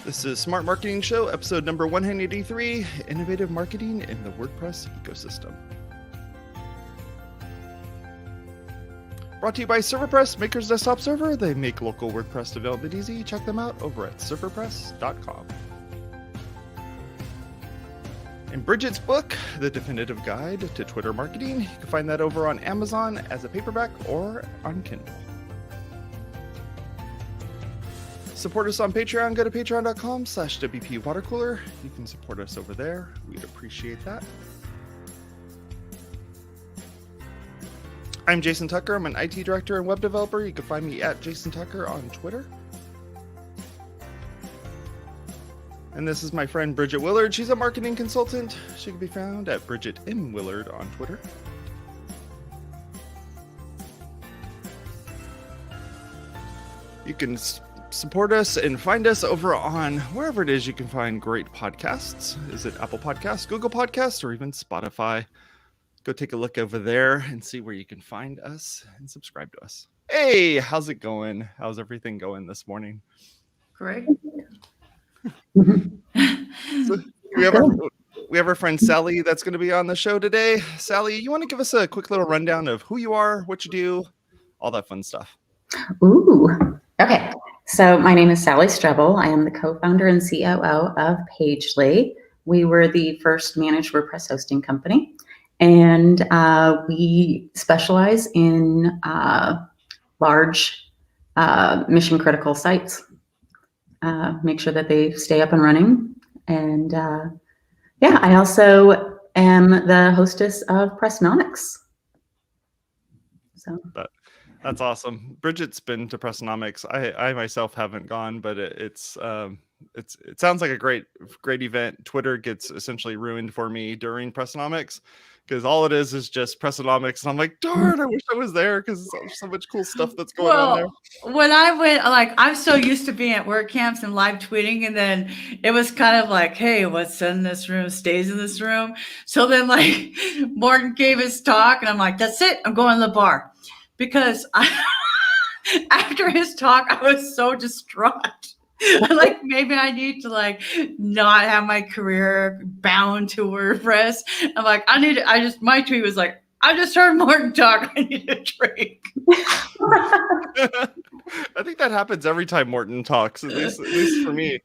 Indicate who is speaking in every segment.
Speaker 1: This is Smart Marketing Show, episode number 183, Innovative Marketing in the WordPress Ecosystem. Brought to you by ServerPress, Maker's Desktop Server. They make local WordPress development easy. Check them out over at serverpress.com. In Bridget's book, The Definitive Guide to Twitter Marketing, you can find that over on Amazon as a paperback or on Kindle. Support us on Patreon. Go to patreon.com/WPwatercooler. You can support us over there. We'd appreciate that. I'm Jason Tucker. I'm an IT director and web developer. You can find me at Jason Tucker on Twitter. And this is my friend Bridget Willard. She's a marketing consultant. She can be found at Bridget M. Willard on Twitter. You can support us and find us over on wherever it is you can find great podcasts. Is it Apple Podcasts, Google Podcasts, or even Spotify? Go take a look over there and see where you can find us and subscribe to us. Hey, how's it going? How's everything going this morning?
Speaker 2: Great.
Speaker 1: So we have our friend Sally that's going to be on the show today. Sally, you want to give us a quick little rundown of who you are, what you do, all that fun stuff?
Speaker 2: Ooh, okay. So my name is Sally Strebel. I am the co-founder and COO of Pagely. We were the first managed WordPress hosting company, and we specialize in large mission-critical sites. Make sure that they stay up and running. And I also am the hostess of Pressnomics. So.
Speaker 1: That's awesome. Bridget's been to Pressnomics. I myself haven't gone, but it sounds like a great event. Twitter gets essentially ruined for me during Pressnomics because all it is just Pressnomics, and I'm like, darn, I wish I was there because there's so much cool stuff that's going on there.
Speaker 3: When I went, I'm so used to being at WordCamps and live tweeting, and then it was kind of like, hey, what's in this room stays in this room. So then Morten gave his talk, and I'm like, that's it. I'm going to the bar. Because after his talk, I was so distraught. Maybe I need to not have my career bound to WordPress. I'm like, my tweet was like, I just heard Morten talk. I need a drink.
Speaker 1: I think that happens every time Morten talks, at least for me.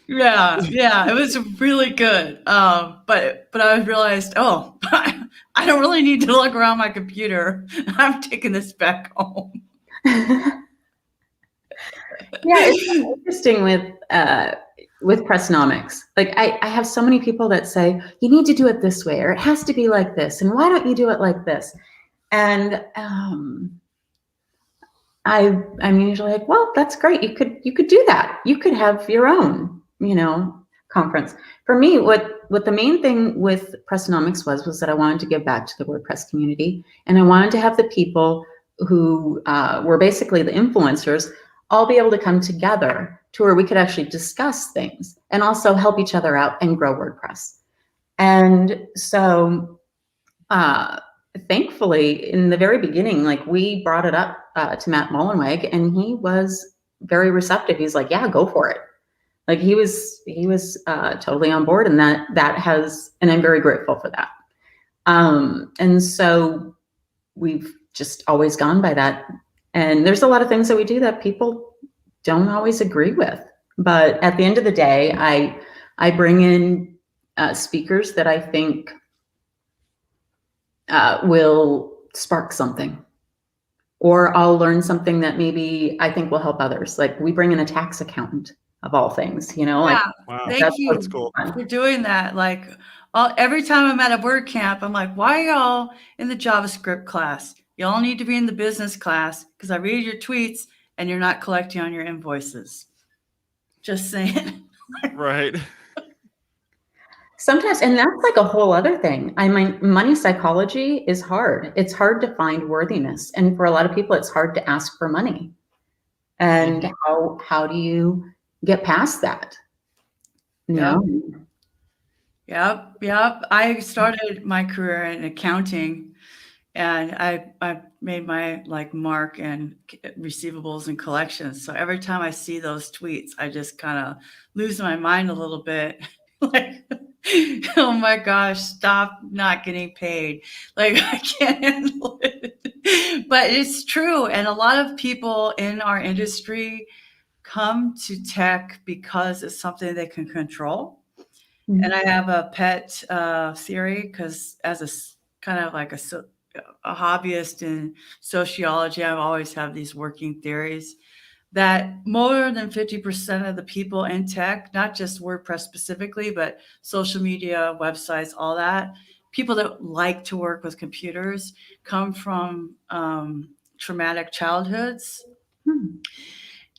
Speaker 3: Yeah, it was really good. But I realized, I don't really need to look around my computer. I'm taking this back home.
Speaker 2: Yeah, it's interesting with Pressnomics. I have so many people that say, you need to do it this way, or it has to be like this, and why don't you do it like this? And I'm usually like, well, that's great. You could do that. You could have your own, conference. For me, what the main thing with Pressnomics was that I wanted to give back to the WordPress community, and I wanted to have the people who were basically the influencers all be able to come together to where we could actually discuss things and also help each other out and grow WordPress. And so thankfully, in the very beginning, we brought it up to Matt Mullenweg, and he was very receptive. He's like, yeah, go for it. He was totally on board, and and I'm very grateful for that. And so we've just always gone by that. And there's a lot of things that we do that people don't always agree with. But at the end of the day, I bring in speakers that I think will spark something. Or I'll learn something that maybe I think will help others. We bring in a tax accountant, of all things,
Speaker 3: Wow. Thank you
Speaker 1: that's cool.
Speaker 3: for doing that. Every time I'm at a WordCamp, I'm like, why are y'all in the JavaScript class? Y'all need to be in the business class because I read your tweets and you're not collecting on your invoices. Just saying.
Speaker 1: Right.
Speaker 2: Sometimes, and that's a whole other thing. Money psychology is hard. It's hard to find worthiness. And for a lot of people, it's hard to ask for money. And how do you get past that?
Speaker 3: Yep. I started my career in accounting, And I made my like mark and receivables and collections. So every time I see those tweets, I just kind of lose my mind a little bit. Like, oh my gosh, stop not getting paid. Like, I can't handle it. But it's true. And a lot of people in our industry come to tech because it's something they can control. And I have a pet theory, because as a kind of like a hobbyist in sociology, I always have these working theories that more than 50% of the people in tech, not just WordPress specifically, but social media, websites, all that, people that like to work with computers come from traumatic childhoods.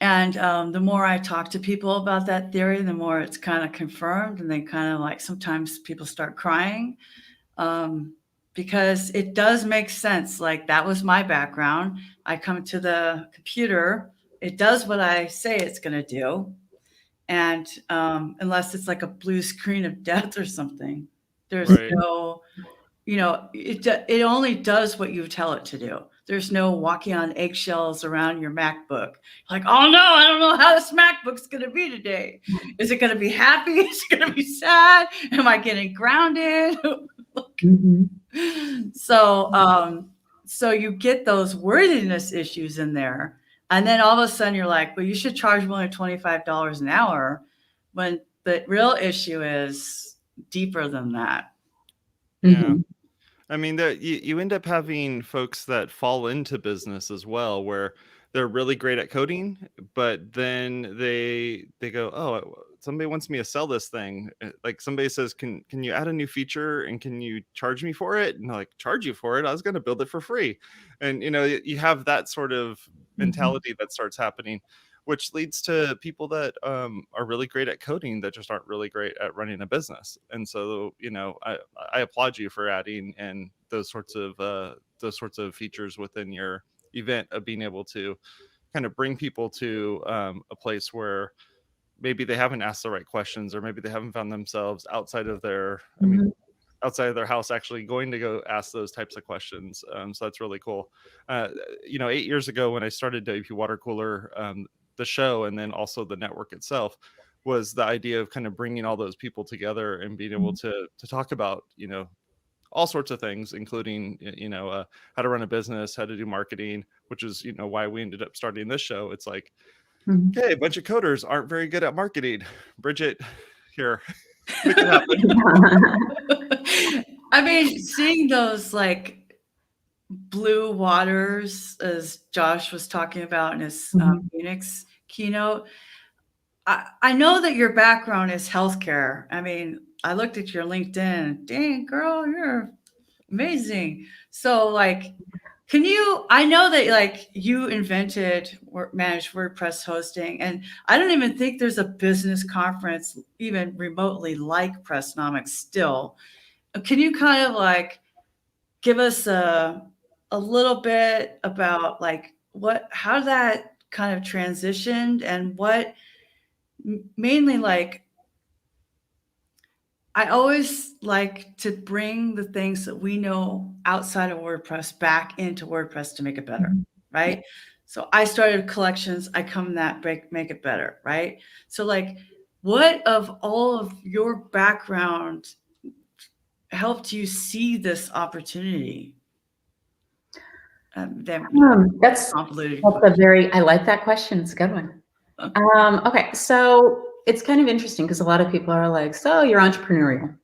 Speaker 3: And the more I talk to people about that theory, the more it's kind of confirmed. And they kind of like, sometimes people start crying because it does make sense. Like, that was my background. I come to the computer, it does what I say it's going to do. And unless it's like a blue screen of death or something, there's no, it only does what you tell it to do. There's no walking on eggshells around your MacBook. Like, oh no, I don't know how this MacBook's going to be today. Is it going to be happy? Is it going to be sad? Am I getting grounded? So you get those worthiness issues in there. And then all of a sudden you're like, well, you should charge me only $25 an hour, when the real issue is deeper than that.
Speaker 1: Yeah. I mean, you end up having folks that fall into business as well, where they're really great at coding, but then they go, oh, somebody wants me to sell this thing. Like, somebody says, can you add a new feature and can you charge me for it? And like, charge you for it? I was going to build it for free. And, you have that sort of mentality that starts happening, which leads to people that are really great at coding that just aren't really great at running a business. And so, I applaud you for adding in those sorts of features within your event, of being able to kind of bring people to a place where maybe they haven't asked the right questions, or maybe they haven't found themselves outside of their, outside of their house, actually going to go ask those types of questions. So that's really cool. 8 years ago when I started WPwatercooler, the show, and then also the network itself, was the idea of kind of bringing all those people together and being able to talk about, all sorts of things, including, how to run a business, how to do marketing, which is, why we ended up starting this show. It's like, okay, a bunch of coders aren't very good at marketing. Bridget, here, make it happen.
Speaker 3: I mean, seeing those like blue waters, as Josh was talking about in his Phoenix keynote, I know that your background is healthcare. I mean, I looked at your LinkedIn. Dang, girl, you're amazing. So like, I know that like you invented managed WordPress hosting, and I don't even think there's a business conference even remotely like Pressnomics still. Can you kind of like give us a little bit about like how that kind of transitioned, and what mainly, like, I always like to bring the things that we know outside of WordPress back into WordPress to make it better, right? So I started collections, I come that make it better, right? So like, what of all of your background helped you see this opportunity?
Speaker 2: That's I like that question. It's a good one. Okay, so it's kind of interesting because a lot of people are like, so you're entrepreneurial.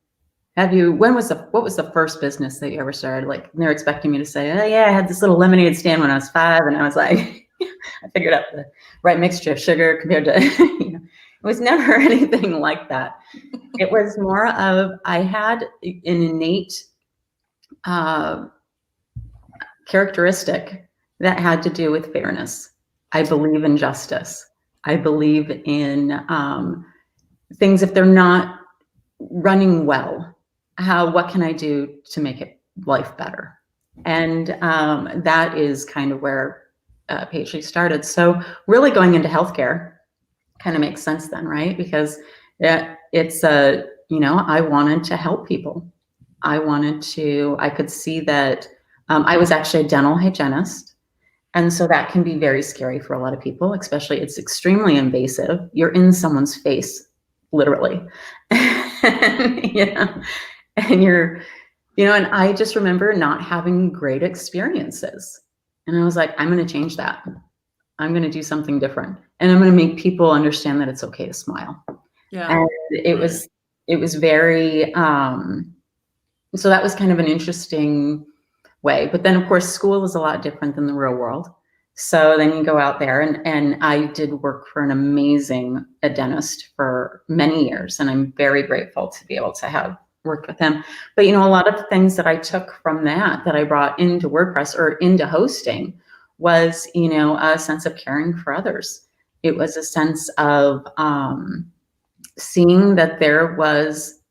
Speaker 2: What was the first business that you ever started? Like, they're expecting me to say, oh yeah, I had this little lemonade stand when I was 5. And I was like, I figured out the right mixture of sugar compared to, it was never anything like that. It was more of, I had an innate characteristic that had to do with fairness. I believe in justice. I believe in things, if they're not running well, what can I do to make life better? And that is kind of where PageLy started. So really going into healthcare kind of makes sense then, right? Because it's I wanted to help people. I could see that I was actually a dental hygienist. And so that can be very scary for a lot of people, especially it's extremely invasive. You're in someone's face, literally. And you're, and I just remember not having great experiences. And I was like, I'm going to change that. I'm going to do something different. And I'm going to make people understand that it's okay to smile.
Speaker 3: Yeah.
Speaker 2: And it was very, so that was kind of an interesting way. But then of course, school is a lot different than the real world. So then you go out there, and I did work for an amazing dentist for many years. And I'm very grateful to be able to have worked with him. But, a lot of things that I took from that I brought into WordPress or into hosting was, a sense of caring for others. It was a sense of seeing that there was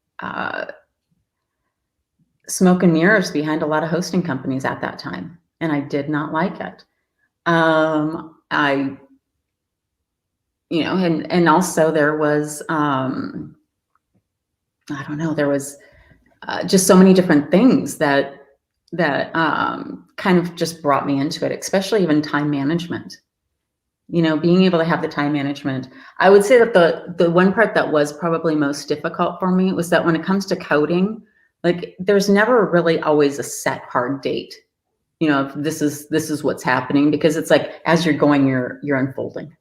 Speaker 2: smoke and mirrors behind a lot of hosting companies at that time. And I did not like it. And also there was, I don't know, there was just so many different things that kind of just brought me into it, especially even time management. Being able to have the time management. I would say that the one part that was probably most difficult for me was that when it comes to coding, like there's never really always a set hard date. This is what's happening, because it's like as you're going, you're unfolding.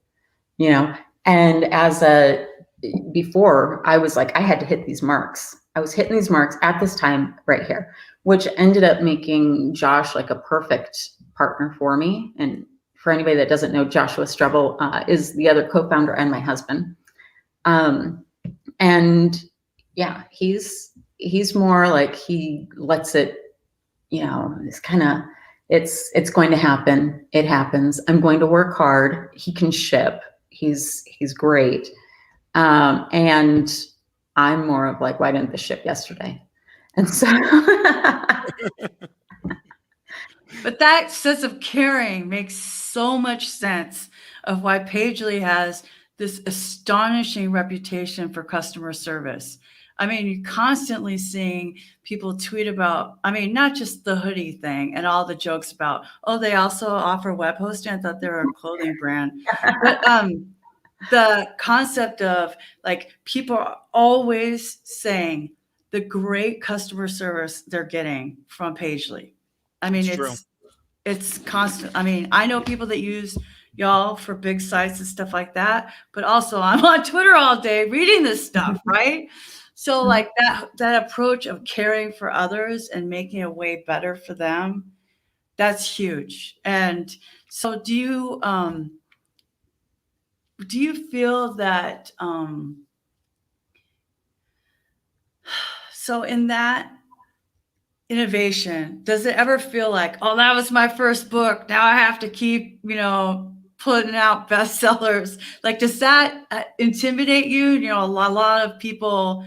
Speaker 2: And before I was like, I had to hit these marks. I was hitting these marks at this time right here, which ended up making Josh like a perfect partner for me. And for anybody that doesn't know, Joshua Strebel is the other co-founder and my husband. And yeah, he's more like, he lets it, it's kind of, it's going to happen. It happens. I'm going to work hard. He can ship. He's great. And I'm more of like, why didn't this ship yesterday? And so.
Speaker 3: But that sense of caring makes so much sense of why Pagely has this astonishing reputation for customer service. I mean, you're constantly seeing people tweet about, not just the hoodie thing and all the jokes about, oh, they also offer web hosting. I thought they were a clothing brand. But the concept of like, people are always saying the great customer service they're getting from Pagely. It's constant. I know people that use y'all for big sites and stuff like that, but also I'm on Twitter all day reading this stuff, right? So like that approach of caring for others and making a way better for them, that's huge. And so do you feel that, so in that innovation, does it ever feel like, oh, that was my first book, now I have to keep, putting out bestsellers? Like, does that intimidate you? A lot of people,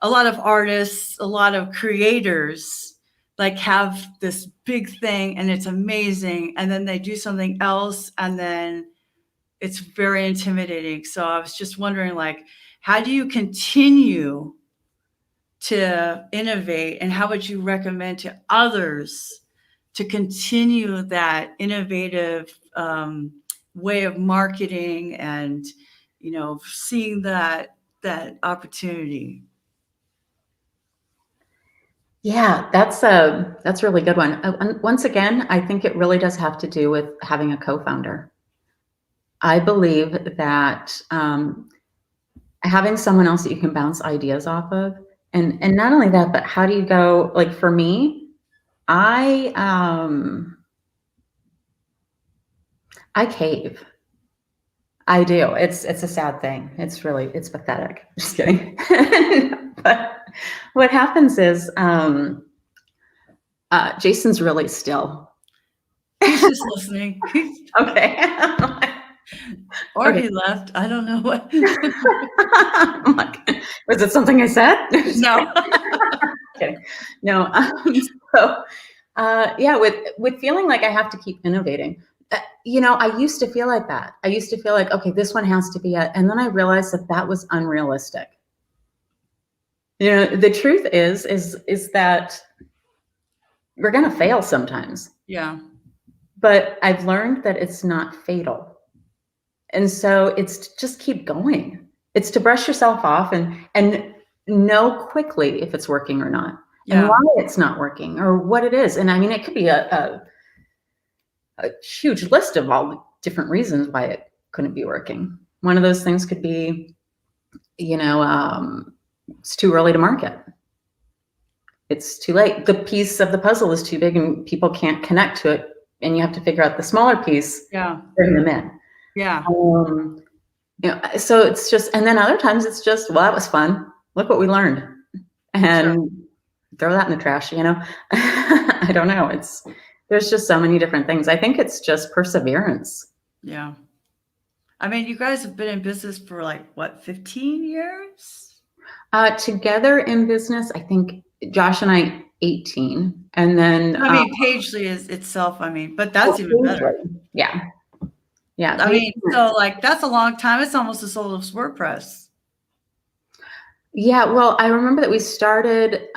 Speaker 3: a lot of artists, a lot of creators like have this big thing and it's amazing, and then they do something else and then it's very intimidating. So I was just wondering, like, how do you continue to innovate, and how would you recommend to others to continue that innovative way of marketing and, seeing that opportunity?
Speaker 2: Yeah, that's a really good one. Once again, I think it really does have to do with having a co-founder. I believe that having someone else that you can bounce ideas off of, and not only that, but how do you go, like for me, I cave. I do. It's a sad thing. It's pathetic. Just kidding. But what happens is Jason's really still.
Speaker 3: He's just listening.
Speaker 2: Okay.
Speaker 3: Or okay. He left. I don't know what.
Speaker 2: I'm like, was it something I said?
Speaker 3: No.
Speaker 2: Kidding. No. So, yeah, with feeling like I have to keep innovating. I used to feel like that. I used to feel like, okay, this one has to be it. And then I realized that was unrealistic. The truth is that we're going to fail sometimes.
Speaker 3: Yeah.
Speaker 2: But I've learned that it's not fatal. And so it's to just keep going. It's to brush yourself off and know quickly if it's working or not, and why it's not working or what it is. And I mean, it could be a huge list of all the different reasons why it couldn't be working. One of those things could be, it's too early to market. It's too late. The piece of the puzzle is too big and people can't connect to it. And you have to figure out the smaller piece, bring them in.
Speaker 3: Yeah.
Speaker 2: So it's just, and then other times it's just, well, that was fun. Look what we learned. And throw that in the trash, I don't know. There's just so many different things. I think it's just perseverance.
Speaker 3: Yeah. I mean, you guys have been in business for 15 years?
Speaker 2: Together in business, I think Josh and I, 18. And then
Speaker 3: Pagely is itself, but that's even better.
Speaker 2: Yeah. Yeah.
Speaker 3: So that's a long time. It's almost as old as WordPress.
Speaker 2: Yeah. Well, I remember that we started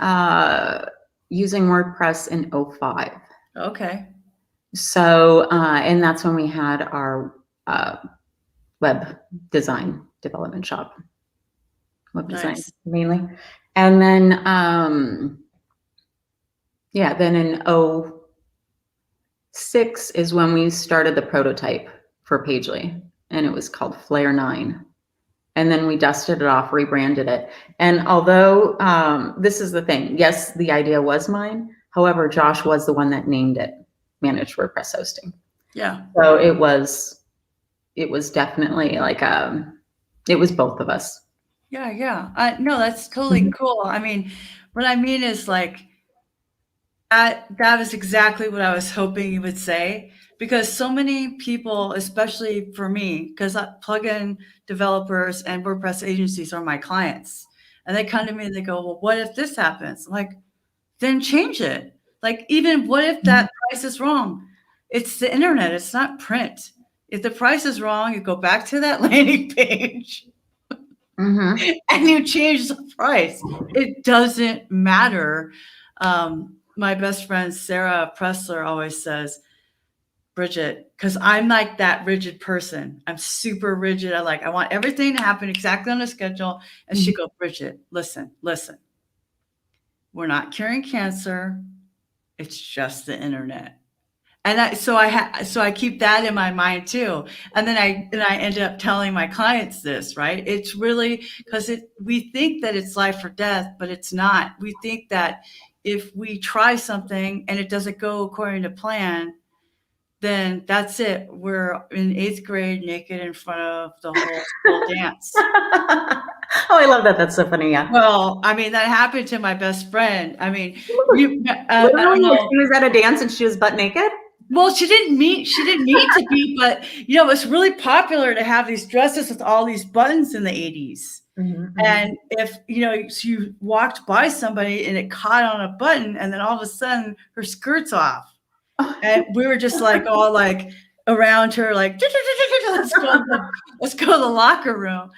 Speaker 2: using WordPress in 2005.
Speaker 3: Okay.
Speaker 2: So, and that's when we had our web design development shop. Web design mainly. And then, then in 2006 is when we started the prototype for Pagely, and it was called Flare 9. And then we dusted it off, rebranded it. And although this is the thing, yes, the idea was mine. However, Josh was the one that named it Managed WordPress Hosting. Yeah. So it was definitely it was both of us.
Speaker 3: Yeah. No, that's totally cool. I mean, what I mean is that is exactly what I was hoping you would say, because so many people, especially for me, because plugin developers and WordPress agencies are my clients, and they come to me and they go, well, what if this happens? I'm like, then change it. Even what if that price is wrong? It's the internet. It's not print. If the price is wrong, you go back to that landing page and you change the price. It doesn't matter. My best friend, Sarah Pressler, always says, Bridget, because I'm like that rigid person. I'm super rigid. I want everything to happen exactly on a schedule. And she goes, Bridget, listen. We're not curing cancer. It's just the internet. And so I keep that in my mind too. And then I ended up telling my clients this, right? It's really because we think that it's life or death, but it's not. We think that if we try something and it doesn't go according to plan, then that's it. We're in 8th grade naked in front of the whole school dance.
Speaker 2: Oh, I love that. That's so funny. Yeah.
Speaker 3: Well, that happened to my best friend. I don't
Speaker 2: know. She was at a dance and she was butt naked.
Speaker 3: Well, she didn't mean to be, but it was really popular to have these dresses with all these buttons in the 80s. And if you walked by somebody and it caught on a button, and then all of a sudden her skirt's off, and we were just all around her, let's go to the locker room.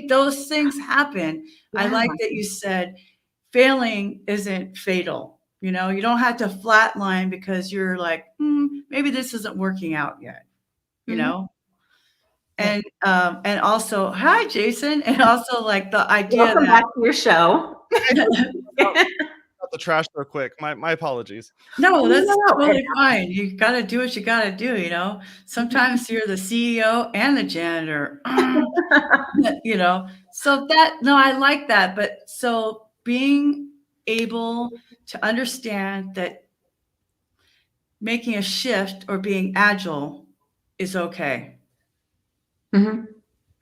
Speaker 3: Those things happen. Yeah. I like that you said failing isn't fatal. You don't have to flatline because you're maybe this isn't working out yet, and also, hi, Jason. And also the idea
Speaker 2: Welcome back to your show.
Speaker 1: Out the trash real quick. My apologies.
Speaker 3: No, that's totally fine. You got to do what you got to do. Sometimes you're the CEO and the janitor, so I like that. But so being able to understand that making a shift or being agile is okay.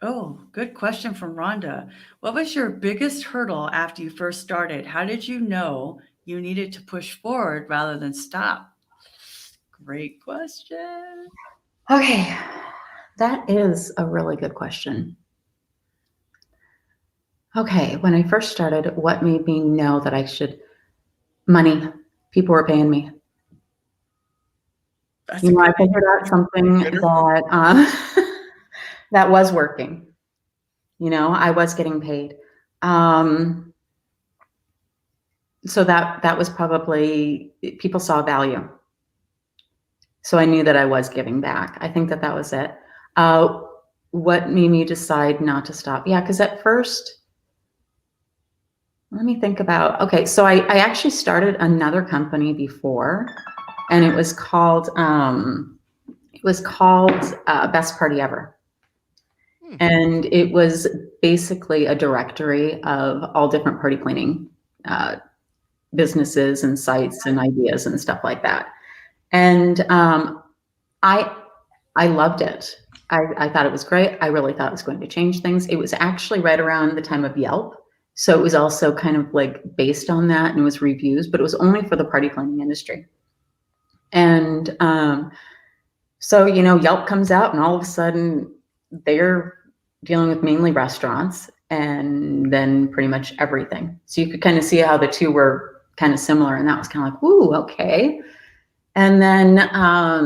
Speaker 3: Oh, good question from Rhonda. What was your biggest hurdle after you first started? How did you know you needed to push forward rather than stop? Great question.
Speaker 2: Okay, that is a really good question. Okay, when I first started, what made me know that I should? Money. People were paying me. I figured out something that that was working. I was getting paid. so that was probably, people saw value. So I knew that I was giving back. I think that was it. What made me decide not to stop? Yeah, because at first, let me think about, okay, so I actually started another company before, and it was called Best Party Ever. And it was basically a directory of all different party planning businesses and sites and ideas and stuff like that. And I loved it. I thought it was great. I really thought it was going to change things. It was actually right around the time of Yelp. So it was also kind of like based on that, and it was reviews, but it was only for the party planning industry. And so, you know, Yelp comes out, and all of a sudden they're dealing with mainly restaurants and then pretty much everything. So you could kind of see how the two were kind of similar, and that was kind of like, ooh, okay. And then I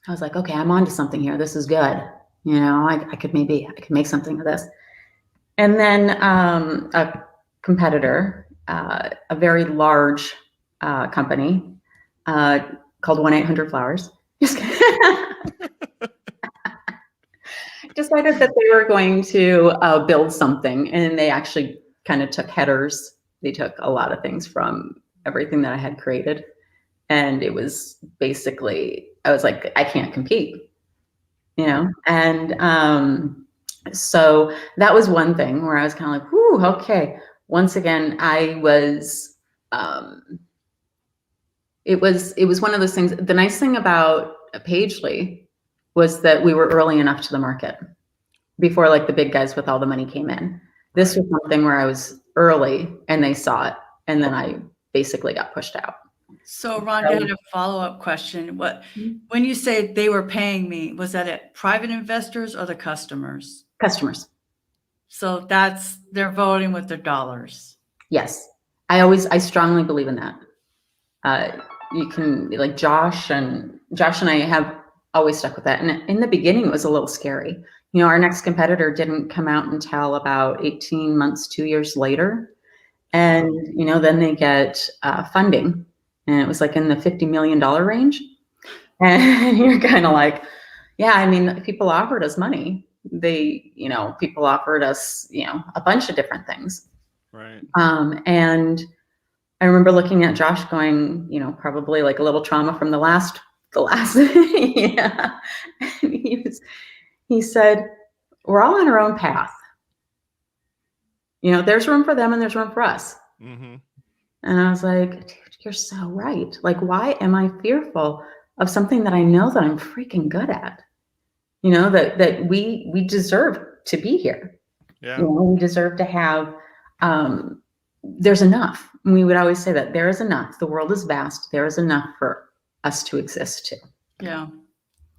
Speaker 2: was like, okay, I'm onto something here. This is good. You know, I could make something of this. And then a competitor, a very large company called 1-800-Flowers, decided that they were going to build something, and they actually kind of took headers. They took a lot of things from everything that I had created. And it was basically, I was like, I can't compete, you know? And so that was one thing where I was kind of like, whoo, okay. Once again, I was, it was one of those things. The nice thing about Pagely was that we were early enough to the market before like the big guys with all the money came in. This was something where I was early and they saw it, and then I basically got pushed out.
Speaker 3: So Rhonda had a follow-up question. When you say they were paying me, was that at private investors or the customers?
Speaker 2: Customers.
Speaker 3: So they're voting with their dollars.
Speaker 2: Yes. I strongly believe in that. You can, like Josh and I have always stuck with that. And in the beginning, it was a little scary. You know, our next competitor didn't come out until about 18 months, 2 years later. And, you know, then they get funding. And it was like in the $50 million range. And you're kind of like, yeah, I mean, people offered us money. People offered us, you know, a bunch of different things.
Speaker 1: Right.
Speaker 2: And I remember looking at Josh going, you know, probably like a little trauma from the last, yeah. And he said, we're all on our own path. You know, there's room for them and there's room for us. Mm-hmm. And I was like, dude, you're so right. Like, why am I fearful of something that I know that I'm freaking good at? You know, that we deserve to be here. Yeah. You know, we deserve to have, there's enough. And we would always say that there is enough. The world is vast. There is enough for us to exist too.
Speaker 3: Yeah.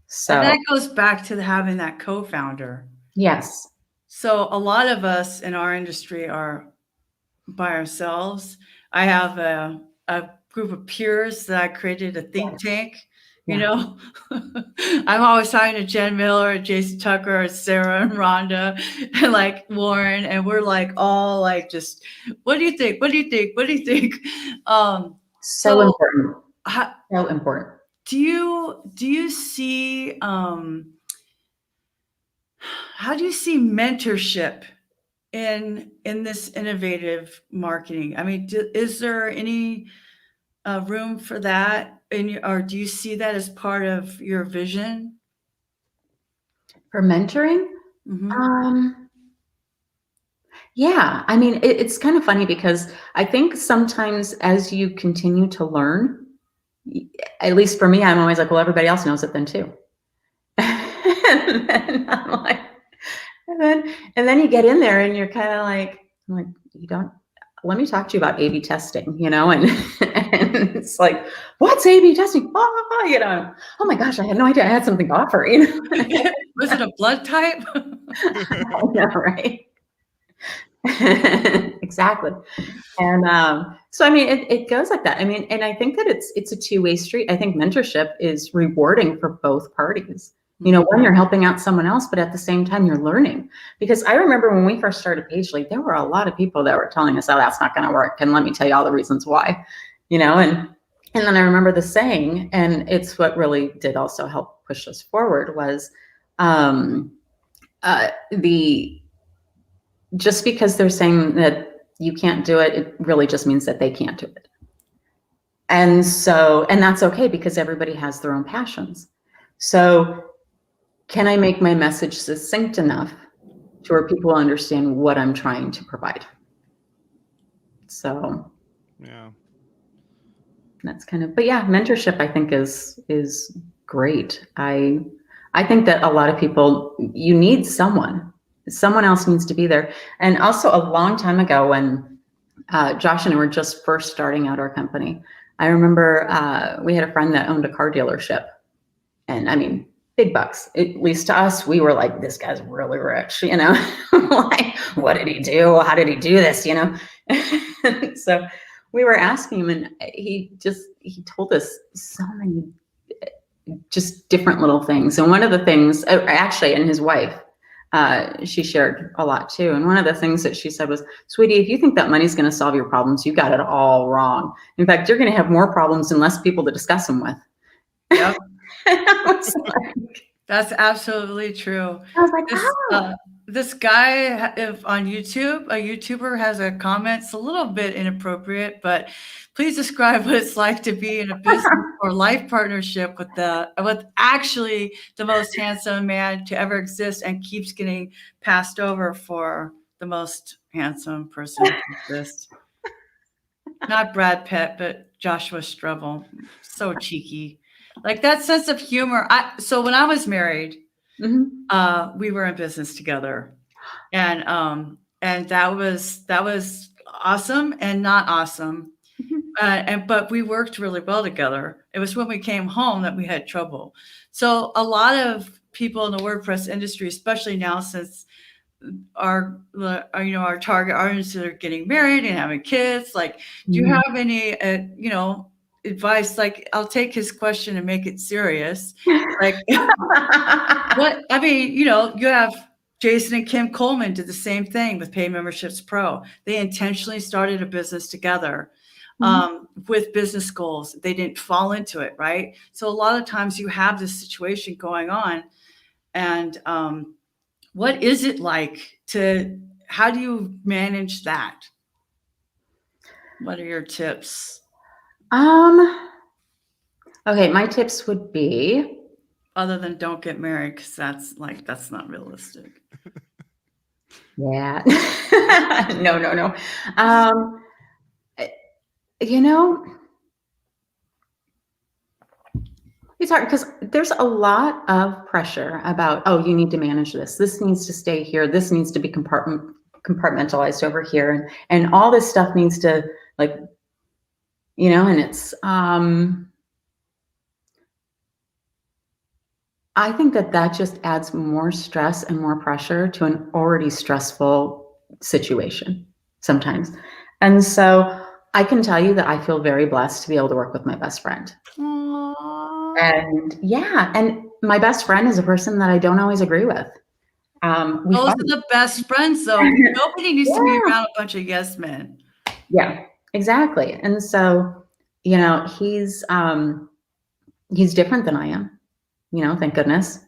Speaker 2: So
Speaker 3: and that goes back to having that co-founder.
Speaker 2: Yes.
Speaker 3: So a lot of us in our industry are by ourselves. I have a group of peers that I created a think tank. You know, I'm always talking to Jen Miller, Jason Tucker, Sarah and Rhonda, and like Warren, and we're like all like, just, what do you think? What do you think? What do you think?
Speaker 2: So important. So important.
Speaker 3: Do you see, how do you see mentorship in this innovative marketing? I mean, is there any room for that? Or do you see that as part of your vision?
Speaker 2: For mentoring? Mm-hmm. Yeah, I mean, it's kind of funny because I think sometimes as you continue to learn, at least for me, I'm always like, well, everybody else knows it then too. And then I'm like, and then you get in there and you're kind of like, let me talk to you about A/B testing, you know, and it's like, what's A/B testing? Oh, you know, oh my gosh, I had no idea I had something to offer, you know.
Speaker 3: Was it a blood type?
Speaker 2: I know, right? Exactly. And so, I mean, it goes like that. I mean, and I think that it's a two-way street. I think mentorship is rewarding for both parties. You know, when you're helping out someone else, but at the same time you're learning. Because I remember when we first started Pagely, there were a lot of people that were telling us, oh, that's not going to work. And let me tell you all the reasons why, you know, and then I remember the saying, and it's what really did also help push us forward was just because they're saying that you can't do it, it really just means that they can't do it. And so, and that's okay because everybody has their own passions. So can I make my message succinct enough to where people understand what I'm trying to provide? So
Speaker 1: yeah,
Speaker 2: that's kind of, but yeah, mentorship I think is great. I think that a lot of people, you need someone else needs to be there. And also a long time ago when Josh and I were just first starting out our company, I remember we had a friend that owned a car dealership, and I mean, big bucks, at least to us. We were like, this guy's really rich, you know, like, what did he do? How did he do this? You know? So we were asking him, and he told us so many just different little things. And one of the things, actually, and his wife, she shared a lot too. And one of the things that she said was, sweetie, if you think that money's going to solve your problems, you got it all wrong. In fact, you're going to have more problems and less people to discuss them with.
Speaker 3: Yep.
Speaker 2: I was like,
Speaker 3: That's absolutely true.
Speaker 2: I was like,
Speaker 3: This guy on YouTube, a YouTuber, has a comment. It's a little bit inappropriate, but please describe what it's like to be in a business or life partnership with actually the most handsome man to ever exist, and keeps getting passed over for the most handsome person to exist. Not Brad Pitt, but Joshua Strebel. So cheeky. Like that sense of humor. So when I was married, we were in business together, and that was awesome and not awesome. But we worked really well together. It was when we came home that we had trouble. So a lot of people in the WordPress industry, especially now, since our target audience are getting married and having kids, like, do you have any advice? Like, I'll take his question and make it serious. Like, what I mean, you have Jason and Kim Coleman did the same thing with Pay Memberships Pro. They intentionally started a business together with business goals. They didn't fall into it, right? So a lot of times you have this situation going on, and what is it like how do you manage that? What are your tips?
Speaker 2: Okay, my tips would be,
Speaker 3: other than don't get married, because that's not realistic.
Speaker 2: Yeah. No. It's hard because there's a lot of pressure about, oh, you need to manage this. This needs to stay here. This needs to be compartmentalized over here. And all this stuff needs to, like, and it's, I think that just adds more stress and more pressure to an already stressful situation sometimes. And so I can tell you that I feel very blessed to be able to work with my best friend.
Speaker 3: Aww.
Speaker 2: And and my best friend is a person that I don't always agree with.
Speaker 3: Those are the best friends, though. Nobody needs to be around a bunch of yes men.
Speaker 2: Yeah, exactly. And so, he's different than I am. Thank goodness.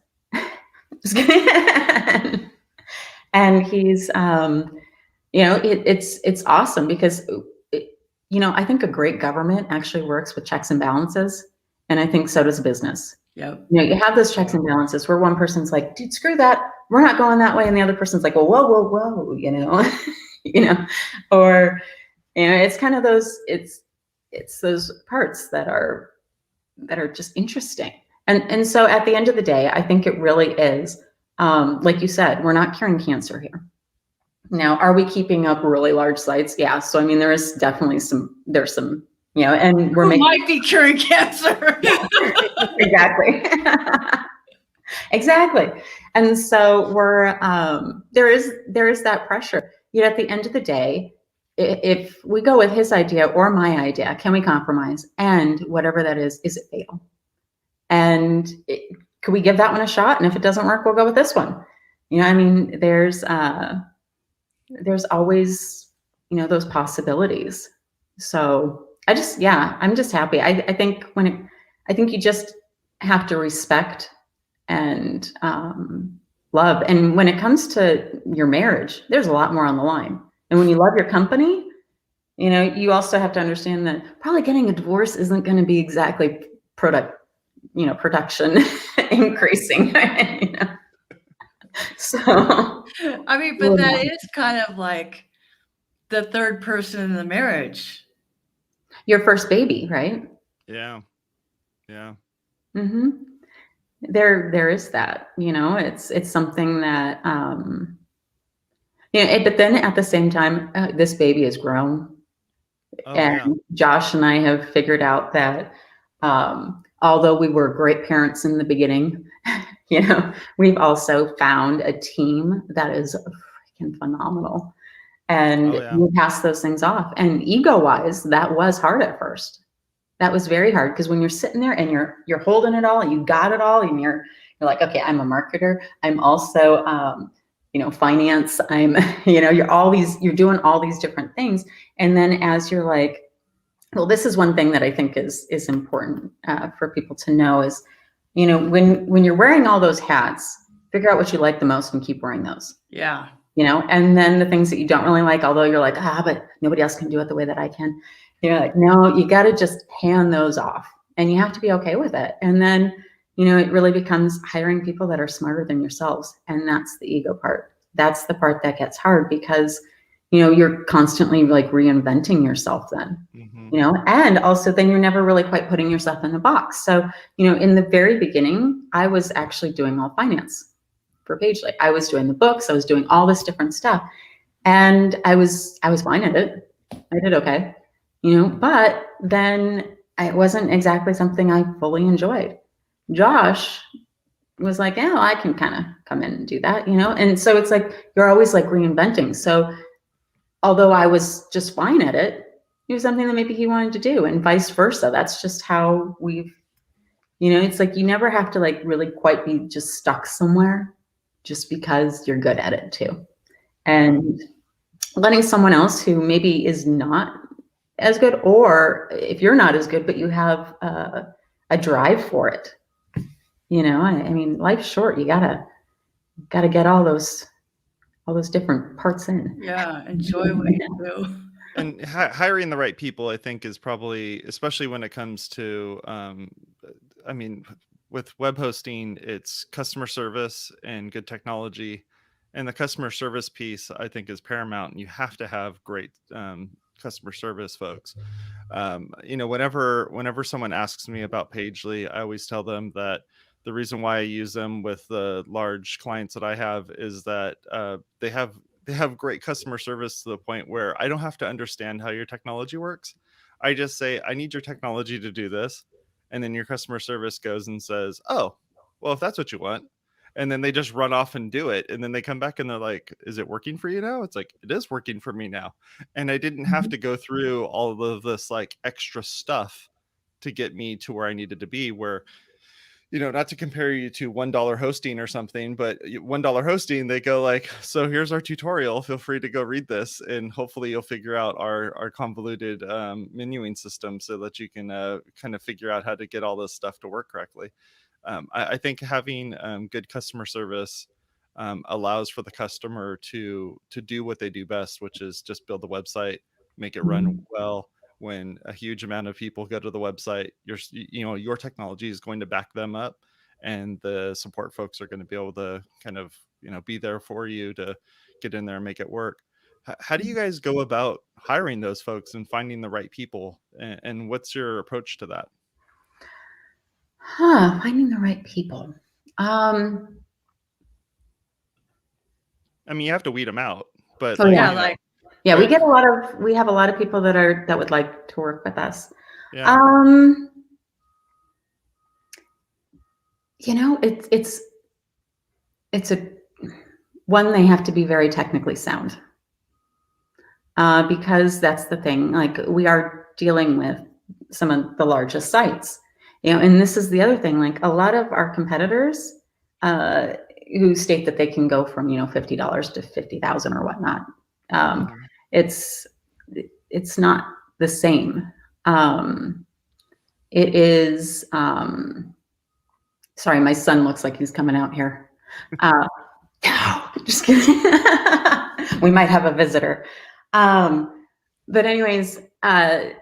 Speaker 2: And he's, it's awesome because, I think a great government actually works with checks and balances. And I think so does business.
Speaker 3: Yep.
Speaker 2: You have those checks and balances where one person's like, dude, screw that. We're not going that way. And the other person's like, well, whoa, or, it's kind of those, it's those parts that are just interesting. And so at the end of the day, I think it really is, like you said, we're not curing cancer here. Now, are we keeping up really large sites? Yeah. So, I mean, there's definitely some, and we're
Speaker 3: might be curing cancer.
Speaker 2: Exactly. Exactly. And so we're, there is that pressure. At the end of the day, if we go with his idea or my idea, can we compromise? And whatever that is it fail? And could we give that one a shot? And if it doesn't work, we'll go with this one. I mean, there's always, those possibilities. So I'm just happy. I think I think you just have to respect and love. And when it comes to your marriage, there's a lot more on the line. And when you love your company, you also have to understand that probably getting a divorce isn't going to be exactly production increasing. So,
Speaker 3: I mean, but that is kind of like the third person in the marriage.
Speaker 2: Your first baby, right?
Speaker 1: Yeah. Yeah.
Speaker 2: Mm-hmm. There is that, it's something that, but then at the same time, this baby has grown.
Speaker 1: Oh,
Speaker 2: and
Speaker 1: yeah.
Speaker 2: Josh and I have figured out that, although we were great parents in the beginning, we've also found a team that is freaking phenomenal. And we pass those things off. And ego-wise, that was hard at first. That was very hard, because when you're sitting there and you're holding it all and you got it all, and you're like, okay, I'm a marketer. I'm also, finance. I'm, you're doing all these different things. And then as you're like, well, this is one thing that I think is important for people to know is, when you're wearing all those hats, figure out what you like the most and keep wearing those.
Speaker 3: Yeah.
Speaker 2: And then the things that you don't really like, although you're like, but nobody else can do it the way that I can. You're like, no, you got to just hand those off, and you have to be okay with it. And then, it really becomes hiring people that are smarter than yourselves. And that's the ego part. That's the part that gets hard, because, you're constantly like reinventing yourself then, and also then you're never really quite putting yourself in a box. So, in the very beginning, I was actually doing all finance for Pagely. I was doing the books. I was doing all this different stuff, and I was fine at it. I did okay, but then it wasn't exactly something I fully enjoyed. Josh was like, I can kind of come in and do that, and so it's like you're always like reinventing. So although I was just fine at it, it was something that maybe he wanted to do, and vice versa. That's just how we've, it's like you never have to like really quite be just stuck somewhere just because you're good at it too. And letting someone else who maybe is not as good, or if you're not as good, but you have a drive for it, I mean, life's short. You gotta get all those different parts in.
Speaker 3: Yeah, enjoy what you do.
Speaker 1: And hiring the right people, I think, is probably, especially when it comes to, I mean, with web hosting, it's customer service and good technology. And the customer service piece, I think, is paramount. And you have to have great customer service folks. Whenever someone asks me about Pagely, I always tell them that the reason why I use them with the large clients that I have is that they have great customer service to the point where I don't have to understand how your technology works. I just say, I need your technology to do this. And then your customer service goes and says, oh, well, if that's what you want. And then they just run off and do it. And then they come back and they're like, is it working for you now? It's like, it is working for me now. And I didn't have to go through all of this like extra stuff to get me to where I needed to be, where, not to compare you to $1 hosting or something, but $1 hosting, they go like, so here's our tutorial. Feel free to go read this. And hopefully you'll figure out our convoluted menuing system so that you can kind of figure out how to get all this stuff to work correctly. I think having good customer service allows for the customer to do what they do best, which is just build the website, make it run well. When a huge amount of people go to the website, your technology is going to back them up, and the support folks are going to be able to kind of, be there for you to get in there and make it work. How do you guys go about hiring those folks and finding the right people? And what's your approach to that?
Speaker 2: Finding the right people.
Speaker 1: I mean, you have to weed them out, but
Speaker 2: we have a lot of people that would like to work with us.
Speaker 1: Yeah.
Speaker 2: It's a one, they have to be very technically sound, because that's the thing. Like, we are dealing with some of the largest sites, And this is the other thing, like a lot of our competitors who state that they can go from, $50 to 50,000 or whatnot. It's not the same. It is, sorry, my son looks like he's coming out here. Just kidding. We might have a visitor. But anyways, where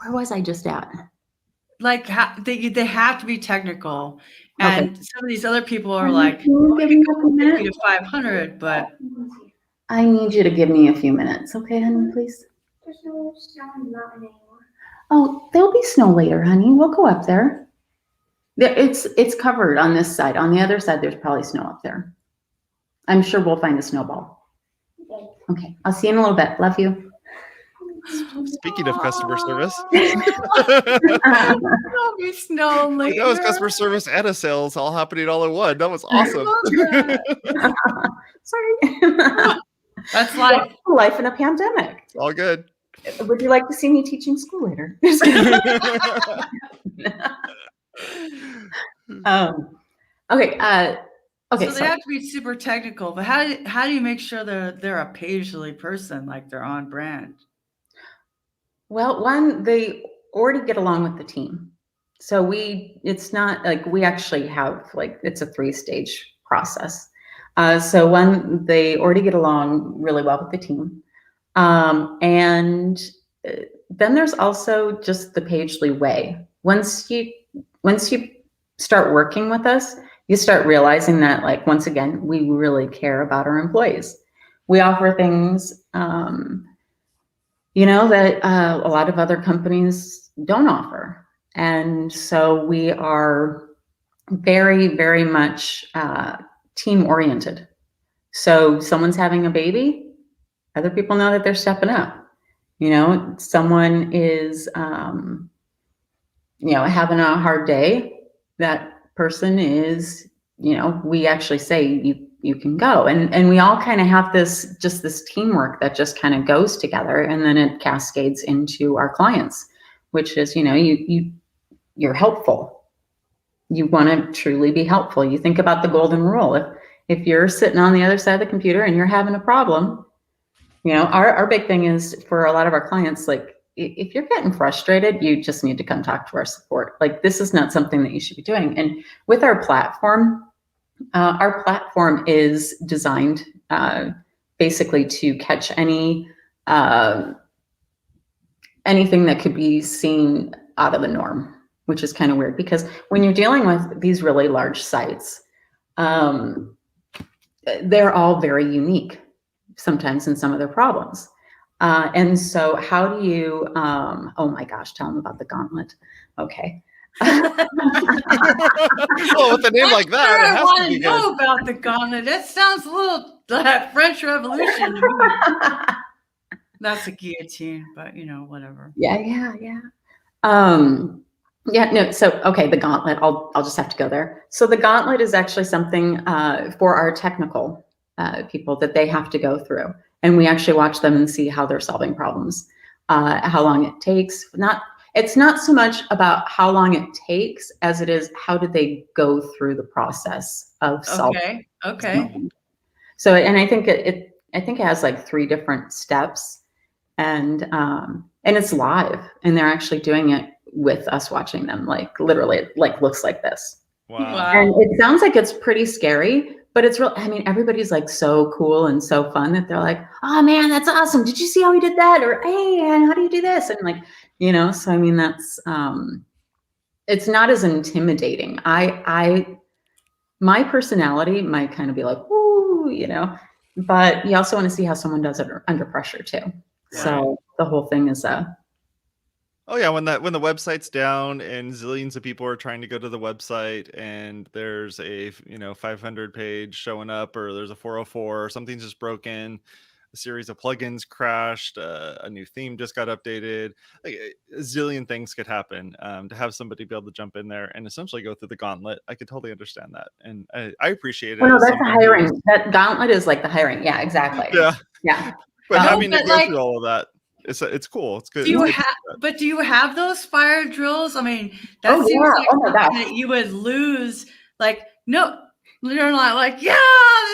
Speaker 2: was I just at?
Speaker 3: Like they have to be technical, and some of these other people are like,
Speaker 2: "Oh, give me a minute
Speaker 3: to 500, but
Speaker 2: I need you to give me a few minutes, okay, honey, please.
Speaker 4: There's no snow in the mountain anymore.
Speaker 2: Oh, there'll be snow later, honey. We'll go up there. It's covered on this side. On the other side, there's probably snow up there. I'm sure we'll find a snowball. Okay, I'll see you in a little bit. Love you.
Speaker 1: Speaking of customer service,
Speaker 3: there'll be snow later.
Speaker 1: that was customer service and a sales all happening all in one. That was awesome.
Speaker 2: Sorry.
Speaker 3: That's
Speaker 2: life in a pandemic.
Speaker 1: It's all good.
Speaker 2: Would you like to see me teaching school later? Okay. Okay.
Speaker 3: So they have to be super technical, but how do you make sure they're a Pagely person, like they're on brand?
Speaker 2: Well, one, they already get along with the team. So it's not like we actually have it's a 3-stage process. So one, they already get along really well with the team. And then there's also just the Pagely way. Once you start working with us, you start realizing that, once again, we really care about our employees. We offer things, that a lot of other companies don't offer. And so we are very, very much team oriented. So someone's having a baby, other people know that they're stepping up. Someone is, having a hard day, that person is, we actually say you can go. And we all kind of have this teamwork that just kind of goes together, and then it cascades into our clients, which is, you're helpful. You want to truly be helpful. You think about the golden rule. If you're sitting on the other side of the computer and you're having a problem, our big thing is for a lot of our clients, if you're getting frustrated, you just need to come talk to our support. This is not something that you should be doing. And with our platform is designed basically to catch anything that could be seen out of the norm, which is kind of weird because when you're dealing with these really large sites, they're all very unique sometimes in some of their problems. And so how do you, oh my gosh, tell them about the gauntlet. Okay.
Speaker 1: Well, with a name like that, it has to be good. I
Speaker 3: know about the gauntlet. That sounds a little like French Revolution to me. That's a guillotine, but whatever.
Speaker 2: Yeah. No. So, okay, the gauntlet, I'll just have to go there. So the gauntlet is actually something for our technical people that they have to go through. And we actually watch them and see how they're solving problems, how long it takes. It's not so much about how long it takes as it is how did they go through the process of solving.
Speaker 3: Okay.
Speaker 2: So, and I think it has 3 different steps, and it's live, and they're actually doing it with us watching them. Literally, it looks like this.
Speaker 1: Wow.
Speaker 2: And it sounds like it's pretty scary, but it's real. I mean, everybody's so cool and so fun that they're like, oh man, that's awesome. Did you see how he did that? Or, hey, how do you do this? And so I mean, that's, it's not as intimidating. My personality might kind of be like, ooh, but you also want to see how someone does it under pressure too. Right. So the whole thing is
Speaker 1: oh yeah, when the website's down and zillions of people are trying to go to the website and there's a 500 page showing up, or there's a 404 or something's just broken, a series of plugins crashed, a new theme just got updated, a zillion things could happen. To have somebody be able to jump in there and essentially go through the gauntlet, I could totally understand that, and I appreciate it.
Speaker 2: Well, no, that's the hiring. That gauntlet is like the hiring. Yeah, exactly.
Speaker 1: Yeah. But having to go through all of that. It's cool. It's good.
Speaker 3: Do you
Speaker 1: It's good.
Speaker 3: but do you have those fire drills? I mean, that seems
Speaker 2: yeah.
Speaker 3: like
Speaker 2: Oh my
Speaker 3: something
Speaker 2: gosh.
Speaker 3: that you would lose. Like, no, you're not like, yeah,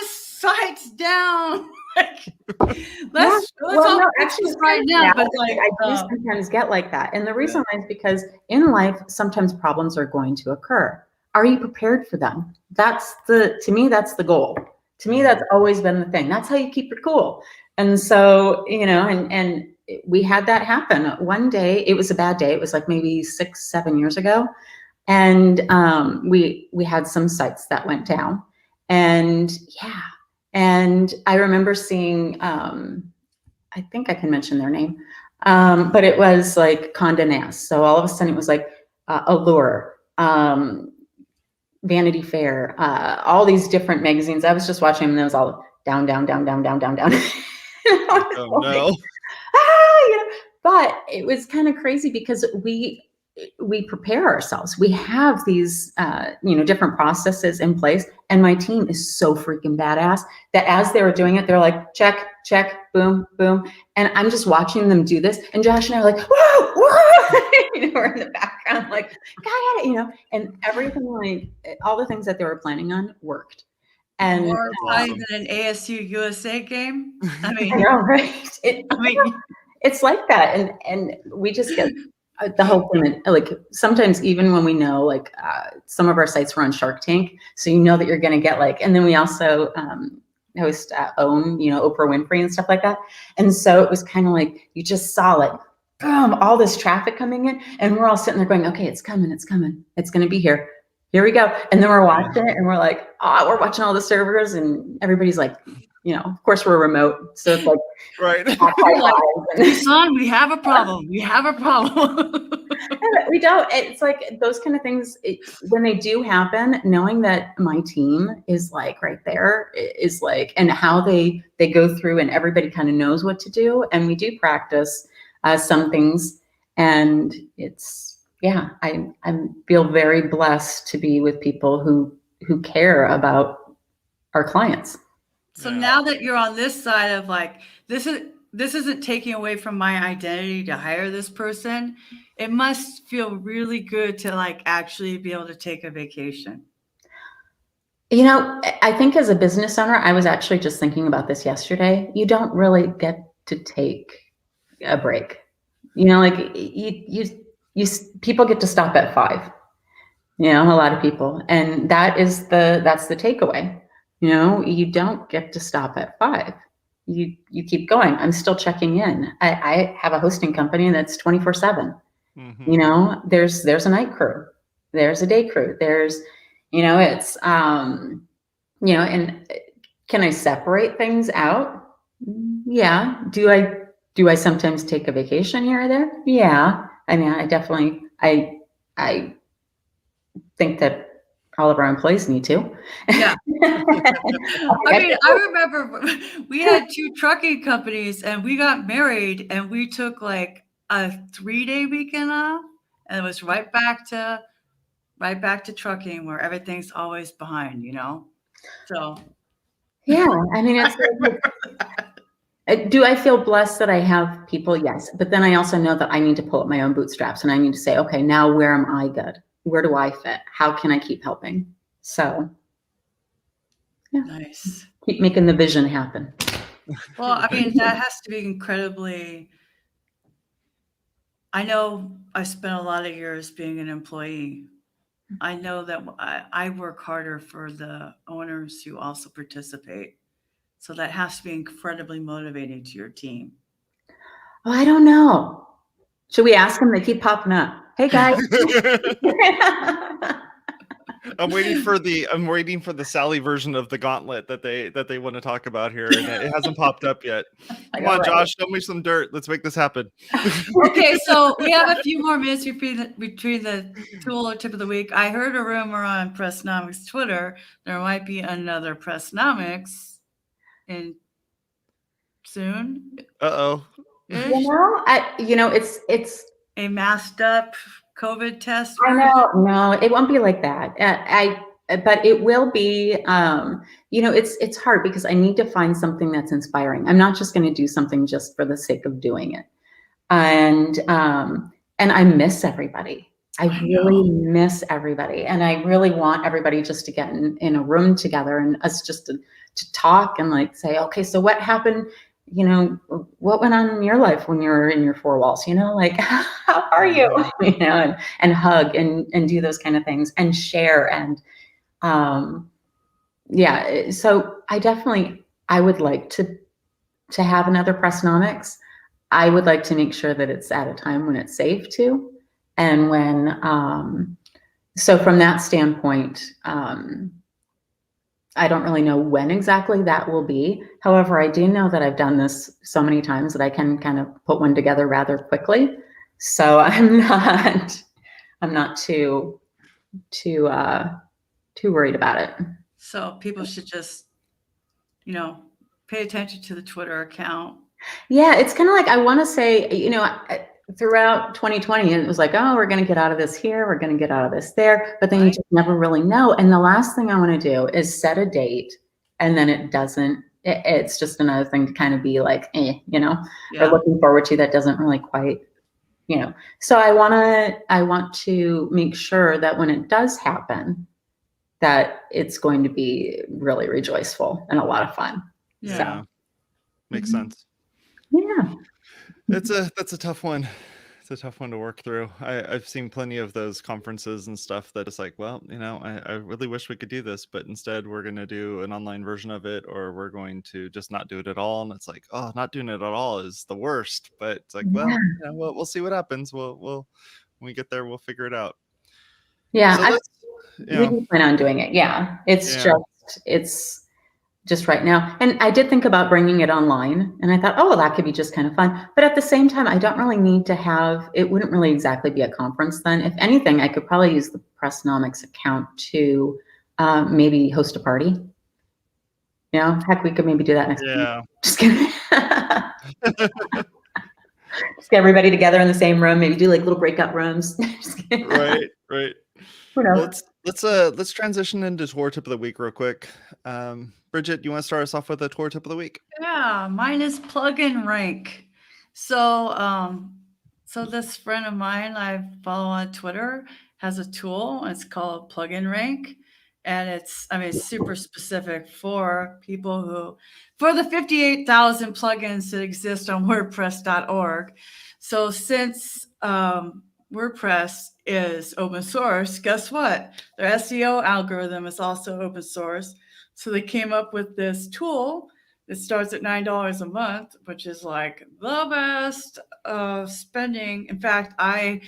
Speaker 3: this site's down. Let's all fix this right now. But like,
Speaker 2: I do sometimes get like that. And the reason why is because in life, sometimes problems are going to occur. Are you prepared for them? To me, that's the goal. To me, that's always been the thing. That's how you keep it cool. And so, and we had that happen. One day, it was a bad day. It was like maybe 6-7 years ago. And we had some sites that went down. And and I remember seeing, I think I can mention their name, but it was like Condé Nast. So all of a sudden it was like Allure, Vanity Fair, all these different magazines. I was just watching them and it was all down, down, down, down, down, down, down.
Speaker 1: Oh no.
Speaker 2: But it was kind of crazy because we prepare ourselves. We have these, different processes in place. And my team is so freaking badass that as they were doing it, they're like, check, check, boom, boom. And I'm just watching them do this. And Josh and I are like, whoa, whoa. We're in the background, like, got it, and everything, like all the things that they were planning on worked. And
Speaker 3: more exciting than an ASU USA game. I mean,
Speaker 2: I know, right? It's like that. And we just get the whole thing, like sometimes even when we know, like some of our sites were on Shark Tank, so that you're going to get like, and then we also host Oprah Winfrey and stuff like that. And so it was kind of like, you just saw like, boom, all this traffic coming in, and we're all sitting there going, okay, it's coming. It's going to be here. Here we go. And then we're watching it and we're like, we're watching all the servers, and everybody's like, of course we're remote. So it's like,
Speaker 1: right.
Speaker 3: Son, we have a problem. We have a problem.
Speaker 2: We don't. It's like those kind of things, when they do happen, knowing that my team is like right there is like, and how they go through and everybody kind of knows what to do. And we do practice some things, and it's, I feel very blessed to be with people who care about our clients.
Speaker 3: So now that you're on this side of like, this isn't taking away from my identity to hire this person. It must feel really good to like actually be able to take a vacation.
Speaker 2: I think as a business owner, I was actually just thinking about this yesterday. You don't really get to take a break. Like you people get to stop at 5, a lot of people. And that's the takeaway. You don't get to stop at 5. You keep going. I'm still checking in. I have a hosting company that's 24/7. Mm-hmm. There's a night crew, there's a day crew, there's, it's, and can I separate things out? Yeah. Do I sometimes take a vacation here or there? Yeah. I mean, I definitely, I think that all of our employees need to.
Speaker 3: Yeah. I remember we had 2 trucking companies, and we got married, and we took like a 3-day weekend off, and it was right back to trucking, where everything's always behind, So
Speaker 2: yeah, I mean, it's do I feel blessed that I have people? Yes. But then I also know that I need to pull up my own bootstraps, and I need to say, okay, now where am I good? Where do I fit? How can I keep helping? So, yeah.
Speaker 3: Nice.
Speaker 2: Keep making the vision happen.
Speaker 3: Well, I mean, that has to be incredibly, I know I spent a lot of years being an employee. I know that I work harder for the owners who also participate. So that has to be incredibly motivating to your team.
Speaker 2: Oh, I don't know. Should we ask them? They keep popping up. Hey guys.
Speaker 1: I'm waiting for the Sally version of the gauntlet that they want to talk about here, and it hasn't popped up yet. Come on, Josh, show me some dirt. Let's make this happen.
Speaker 3: Okay, so we have a few more minutes between the tool or tip of the week. I heard a rumor on Pressnomics Twitter there might be another Pressnomics in soon.
Speaker 2: Uh-oh. It's
Speaker 3: a masked up COVID test.
Speaker 2: I know. No, it won't be like that. But it will be, it's hard because I need to find something that's inspiring. I'm not just going to do something just for the sake of doing it. And I miss everybody. I really
Speaker 3: know.
Speaker 2: miss everybody. And I really want everybody just to get in a room together and us just to talk and like say, okay, so what happened? You know, what went on in your life when you were in your four walls? You know, like, how are you? You know, and hug and do those kind of things and share. And yeah, so I would like to have another Pressnomics. I would like to make sure that it's at a time when it's safe too. And when, so from that standpoint, I don't really know when exactly that will be. However, I do know that I've done this so many times that I can kind of put one together rather quickly. So I'm not too worried about it.
Speaker 3: So people should just, you know, pay attention to the Twitter account.
Speaker 2: Yeah, it's kind of like, I want to say, you know, throughout 2020, it was like, oh, we're going to get out of this here, we're going to get out of this there, but then you just never really know. And the last thing I want to do is set a date, and then it doesn't. It's just another thing to kind of be like, you know, or looking forward to that doesn't really quite, you know. So I want to make sure that when it does happen, that it's going to be really rejoiceful and a lot of fun.
Speaker 1: Yeah,
Speaker 2: so,
Speaker 1: makes sense.
Speaker 2: Yeah.
Speaker 1: That's a tough one. It's a tough one to work through. I've seen plenty of those conferences and stuff that it's like, well, you know, I really wish we could do this, but instead we're going to do an online version of it, or we're going to just not do it at all. And it's like, oh, not doing it at all is the worst. But it's like, well, you know, we'll see what happens. We'll when we get there, we'll figure it out.
Speaker 2: Yeah,
Speaker 1: So
Speaker 2: we do plan on doing it. Yeah, it's just right now. And I did think about bringing it online, and I thought, oh, well, that could be just kind of fun. But at the same time, I don't really need to have, it wouldn't really exactly be a conference then. If anything, I could probably use the Pressnomics account to maybe host a party. You know, heck, we could maybe do that next week. Just kidding. Just get everybody together in the same room, maybe do like little breakout rooms.
Speaker 1: Right.
Speaker 2: Who knows?
Speaker 1: Let's transition into tour tip of the week real quick. Bridget, you want to start us off with a tour tip of the week?
Speaker 3: Yeah, mine is plugin rank. So so this friend of mine I follow on Twitter has a tool, and it's called plugin rank. And it's super specific for people for the 58,000 plugins that exist on WordPress.org. So since WordPress is open source, guess what? Their SEO algorithm is also open source. So they came up with this tool that starts at $9 a month, which is like the best spending. In fact, I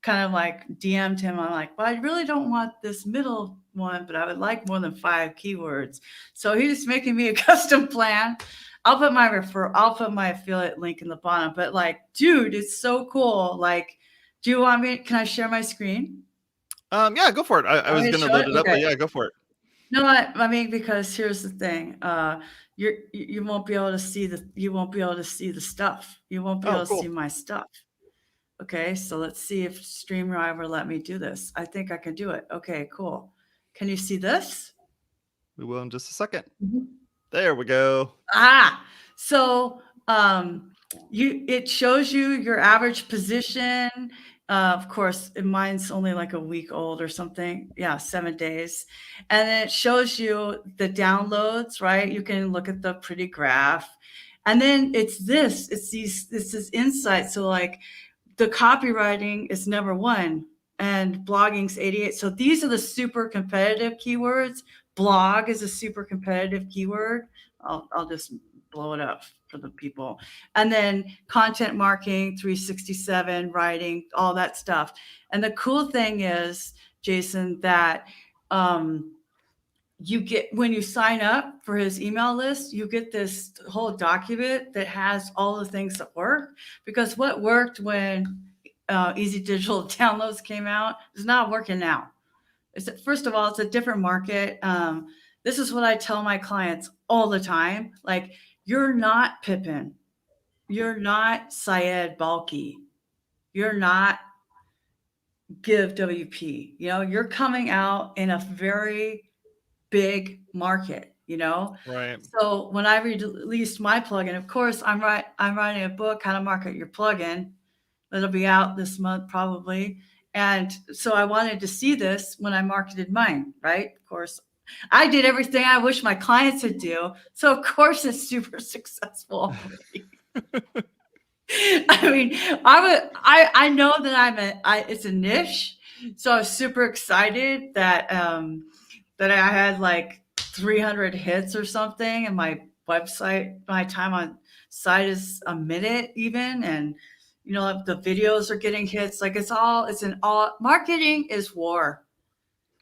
Speaker 3: kind of like DM'd him. I'm like, well, I really don't want this middle one, but I would like more than 5 keywords. So he's making me a custom plan. I'll put my affiliate link in the bottom, but like, dude, it's so cool. Like, do you want me, can I share my screen?
Speaker 1: Yeah, go for it. I was going to load it up, but yeah, go for it.
Speaker 3: No, I mean, because here's the thing. You won't be able to see the stuff. You won't be able to see my stuff. Okay, so let's see if StreamYard will let me do this. I think I can do it. Okay, cool. Can you see this?
Speaker 1: We will in just a second. There we go.
Speaker 3: So it shows you your average position. Of course, mine's only like a week old or something. Yeah, 7 days. And then it shows you the downloads, right? You can look at the pretty graph. And then it's this is insight. So like the copywriting is number 1 and blogging's 88. So these are the super competitive keywords. Blog is a super competitive keyword. I'll just blow it up for the people. And then content marketing, 367, writing, all that stuff. And the cool thing is, Jason, that you get, when you sign up for his email list, you get this whole document that has all the things that work. Because what worked when Easy Digital Downloads came out is not working now. First of all, it's a different market. This is what I tell my clients all the time. Like, you're not Pippin. You're not Syed Balki. You're not Give WP. You know, you're coming out in a very big market, you know?
Speaker 1: Right.
Speaker 3: So when I released my plugin, of course, I'm writing a book, How to Market Your Plugin. It'll be out this month probably. And so I wanted to see this when I marketed mine, right? Of course, I did everything I wish my clients would do. So of course it's super successful. I mean, I know that it's a niche. So I was super excited that, that I had like 300 hits or something, and my website, my time on site is a minute even. And, you know, the videos are getting hits. Like marketing is war.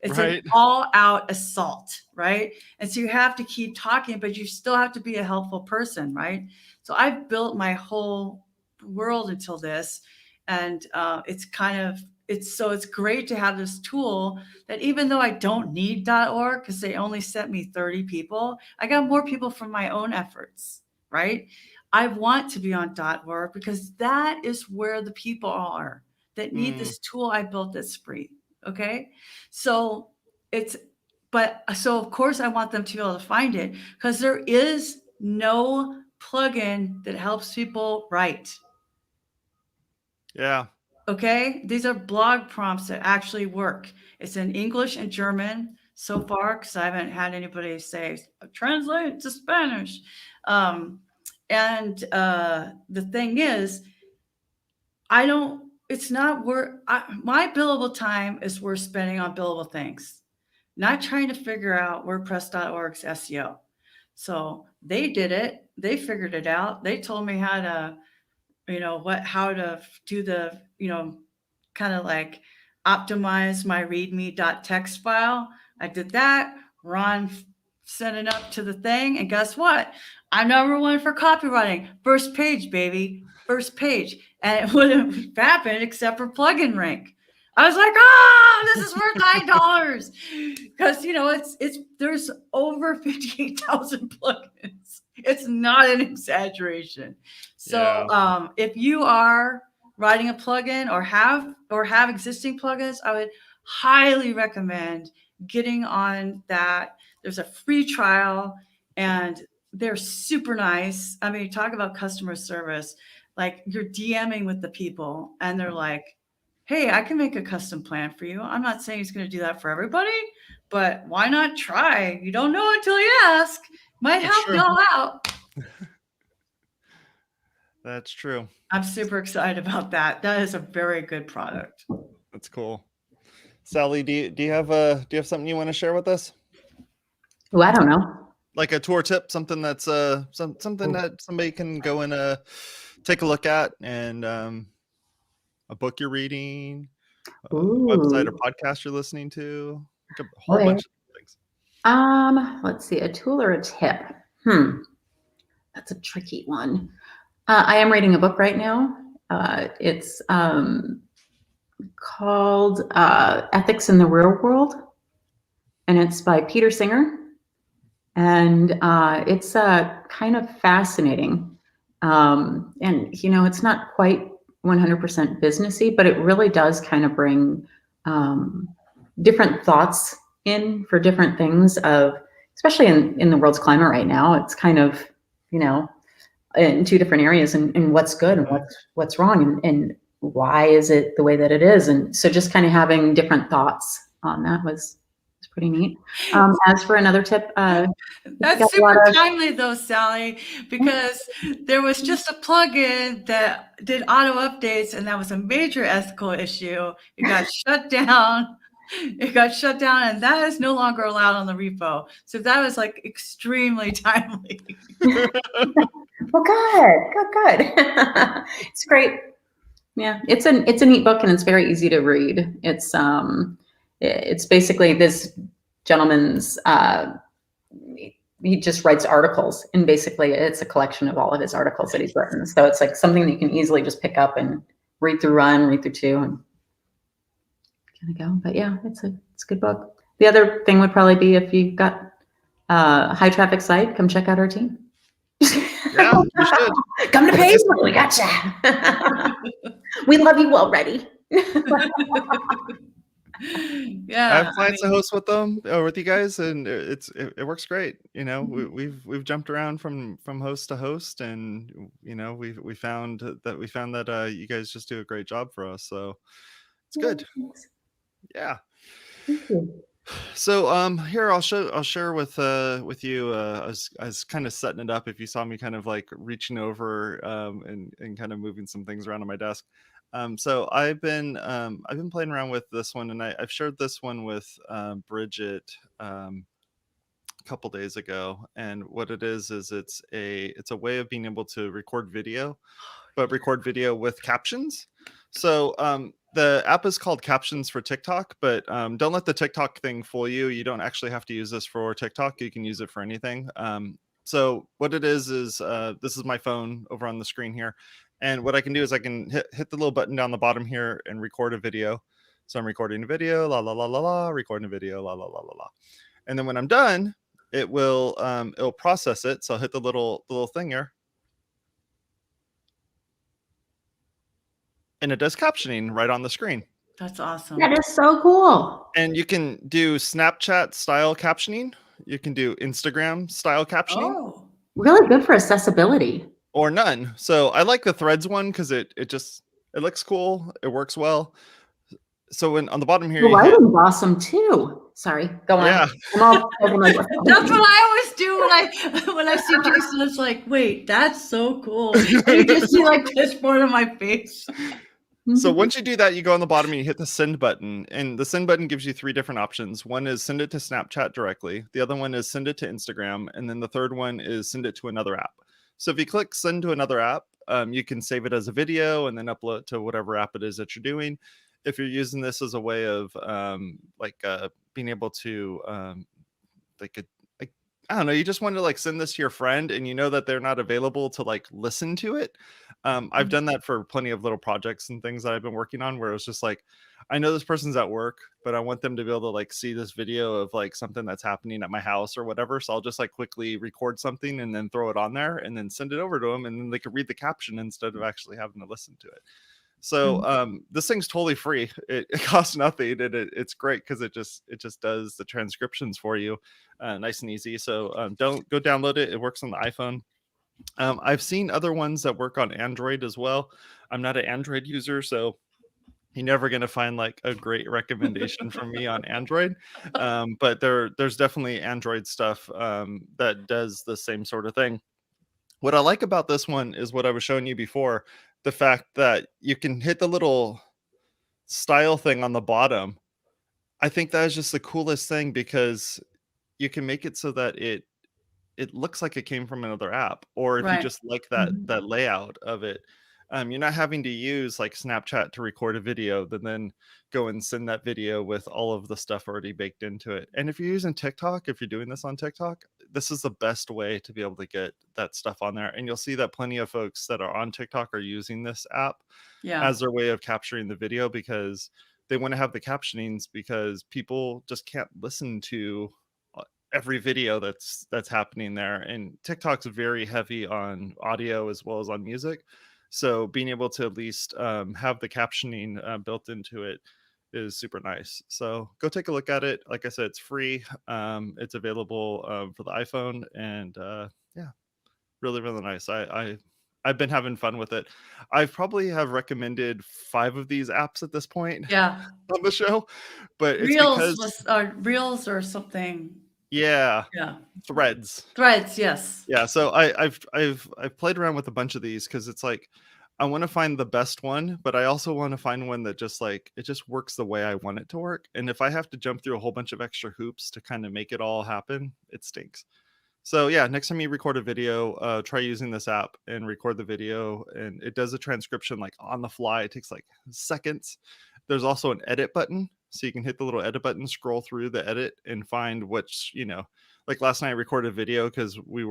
Speaker 3: It's
Speaker 1: Right.
Speaker 3: an all out assault, right? And so you have to keep talking, but you still have to be a helpful person, right? So I've built my whole world until this, and it's great to have this tool that even though I don't need .org because they only sent me 30 people, I got more people from my own efforts, right? I want to be on .org because that is where the people are that need this tool I built that's free. Okay. So of course I want them to be able to find it because there is no plugin that helps people write.
Speaker 1: Yeah.
Speaker 3: Okay. These are blog prompts that actually work. It's in English and German so far, because I haven't had anybody say, translate to Spanish. The thing is, my billable time is worth spending on billable things, not trying to figure out WordPress.org's SEO. So they did it. They figured it out. They told me how to, how to do the, kind of like optimize my readme.txt file. I did that. Ron sent it up to the thing. And guess what? I'm #1 for copywriting. First page, baby. First page. And it wouldn't happen except for plugin rank. I was like, this is worth $9. Because, there's over 58,000 plugins. It's not an exaggeration. So if you are writing a plugin or have existing plugins, I would highly recommend getting on that. There's a free trial and they're super nice. I mean, talk about customer service. Like, you're DMing with the people and they're like, hey, I can make a custom plan for you. I'm not saying he's going to do that for everybody, but why not try? You don't know until you ask. Might help you all out.
Speaker 1: That's true.
Speaker 3: I'm super excited about that. That is a very good product.
Speaker 1: That's cool. Sally, do you have something you want to share with us?
Speaker 2: Oh, I don't know.
Speaker 1: Like a tour tip, something that's something that somebody can go and take a look at, and a book you're reading, a website or podcast you're listening to, like a whole bunch of things.
Speaker 2: Let's see, a tool or a tip. That's a tricky one. I am reading a book right now. It's called Ethics in the Real World, and it's by Peter Singer. And it's kind of fascinating. And, it's not quite 100% businessy, but it really does kind of bring different thoughts in for different things especially in the world's climate right now. It's kind of, in two different areas and what's good and what's wrong and why is it the way that it is. And so just kind of having different thoughts on that was pretty neat. As for another tip,
Speaker 3: that's super timely though, Sally, because there was just a plugin that did auto updates, and that was a major ethical issue. It got shut down. And that is no longer allowed on the repo. So that was like extremely timely.
Speaker 2: Well, good. It's great. Yeah, it's a neat book and it's very easy to read. It's basically this gentleman's, he just writes articles, and basically it's a collection of all of his articles that he's written. So it's like something that you can easily just pick up and read through read through two, and kind of go. But yeah, it's a good book. The other thing would probably be, if you've got a high traffic site, come check out our team.
Speaker 1: Yeah, you should.
Speaker 2: Come to Paisley, we gotcha. We love you already.
Speaker 1: I have
Speaker 3: Yeah,
Speaker 1: clients to host with them or with you guys, and it works great. We've jumped around from host to host, and we found that you guys just do a great job for us. So it's good.
Speaker 2: Thanks.
Speaker 1: Yeah.
Speaker 2: Thank you.
Speaker 1: So here I'll share with you I was kind of setting it up. If you saw me kind of like reaching over and kind of moving some things around on my desk. So I've been playing around with this one, and I've shared this one with Bridget a couple days ago. And what it is it's a way of being able to record video, but record video with captions. So the app is called Captions for TikTok, but don't let the TikTok thing fool you. You don't actually have to use this for TikTok. You can use it for anything. So what it is this is my phone over on the screen here. And what I can do is I can hit the little button down the bottom here and record a video. So I'm recording a video, la, la, la, la, la, recording a video, la, la, la, la, la. And then when I'm done, it'll process it. So I'll hit the little thing here. And it does captioning right on the screen.
Speaker 3: that's awesome.
Speaker 2: That is so cool.
Speaker 1: And you can do Snapchat style captioning. You can do Instagram style captioning.
Speaker 3: Oh,
Speaker 2: Really good for accessibility.
Speaker 1: Or none. So I like the Threads one because it looks cool. It works well. So when on the bottom here,
Speaker 2: The
Speaker 1: you hit,
Speaker 2: lighting's awesome too. Sorry, go on.
Speaker 1: Yeah.
Speaker 2: I'm all over my-
Speaker 3: that's what I always do when I see Jason. It's like, wait, that's so cool. And you just see like this part of my face.
Speaker 1: So once you do that, you go on the bottom and you hit the send button. And the send button gives you 3 different options. One is send it to Snapchat directly. The other one is send it to Instagram. And then the third one is send it to another app. So if you click send to another app, you can save it as a video and then upload it to whatever app it is that you're doing. If you're using this as a way of being able to I don't know, you just want to like send this to your friend and you know that they're not available to like listen to it. I've done that for plenty of little projects and things that I've been working on where it's just like, I know this person's at work, but I want them to be able to like see this video of like something that's happening at my house or whatever. So I'll just like quickly record something and then throw it on there and then send it over to them, and then they could read the caption instead of actually having to listen to it. So this thing's totally free. It costs nothing, and it's great because it just does the transcriptions for you, nice and easy. So don't go download it. It works on the iPhone. I've seen other ones that work on Android as well. I'm not an Android user, so you're never going to find like a great recommendation from me on Android. But there's definitely Android stuff that does the same sort of thing. What I like about this one is what I was showing you before, the fact that you can hit the little style thing on the bottom. I think that is just the coolest thing because you can make it so that it looks like it came from another app, or if you
Speaker 3: Right.
Speaker 1: just like that layout of it, you're not having to use like Snapchat to record a video, then go and send that video with all of the stuff already baked into it. And if you're using TikTok, if you're doing this on TikTok, this is the best way to be able to get that stuff on there. And you'll see that plenty of folks that are on TikTok are using this app
Speaker 3: Yeah.
Speaker 1: as their way of capturing the video because they want to have the captionings because people just can't listen to every video that's happening there. And TikTok's very heavy on audio as well as on music. So being able to at least have the captioning built into it is super nice. So go take a look at it. Like I said, it's free. It's available for the iPhone, and yeah, really, really nice. I've been having fun with it. I probably have recommended 5 of these apps at this point
Speaker 3: Yeah.
Speaker 1: on the show, but it's
Speaker 3: Reels
Speaker 1: because
Speaker 3: Reels or something.
Speaker 1: yeah,
Speaker 3: Yeah.
Speaker 1: Threads.
Speaker 3: Threads, yes.
Speaker 1: Yeah, so I've played around with a bunch of these because it's like I want to find the best one, but I also want to find one that just like it just works the way I want it to work. And if I have to jump through a whole bunch of extra hoops to kind of make it all happen, it stinks. So yeah, next time you record a video, try using this app and record the video, and it does a transcription like on the fly. It takes like seconds. There's also an edit button, so you can hit the little edit button, scroll through the edit, and find which like last night I recorded a video because we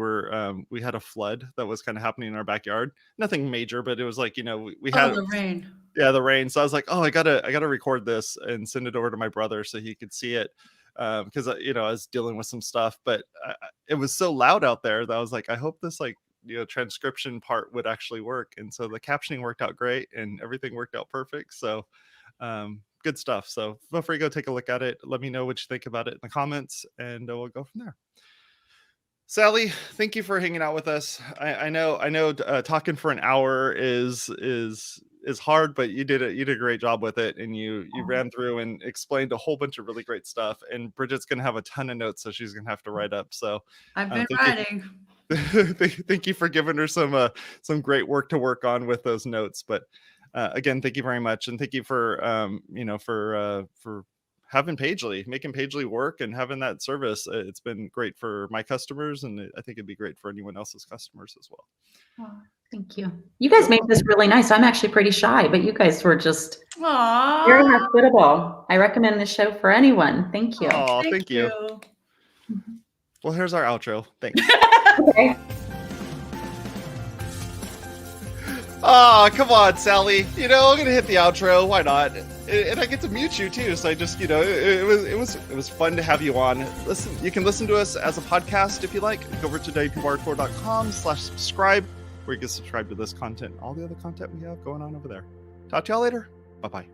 Speaker 1: had a flood that was kind of happening in our backyard. Nothing major, but it was like we had
Speaker 3: the rain.
Speaker 1: Yeah, the rain. So I was like, oh, I gotta record this and send it over to my brother so he could see it because I was dealing with some stuff. But it was so loud out there that I was like, I hope this like transcription part would actually work. And so the captioning worked out great and everything worked out perfect. So Good stuff. So feel free to go take a look at it. Let me know what you think about it in the comments, and we'll go from there. Sally, thank you for hanging out with us. I know talking for an hour is hard, but you did a great job with it, and you ran through and explained a whole bunch of really great stuff. And Bridget's gonna have a ton of notes, so she's gonna have to write up. So
Speaker 3: I've been writing.
Speaker 1: Thank you for giving her some great work to work on with those notes. But again, thank you very much, and thank you for for having Pagely, making Pagely work and having that service. It's been great for my customers, and I think it'd be great for anyone else's customers as well.
Speaker 2: Oh, thank you. You guys made this really nice. I'm actually pretty shy, but you guys were just very hospitable. I recommend this show for anyone. Thank you.
Speaker 1: Oh, thank you. Well, here's our outro. Thanks.
Speaker 2: Okay.
Speaker 1: Oh, come on, Sally. I'm gonna hit the outro. Why not? And I get to mute you too. So I just, it was fun to have you on. Listen, you can listen to us as a podcast if you like. Go over to WPwatercooler.com/subscribe, where you can subscribe to this content, and all the other content we have going on over there. Talk to y'all later. Bye-bye.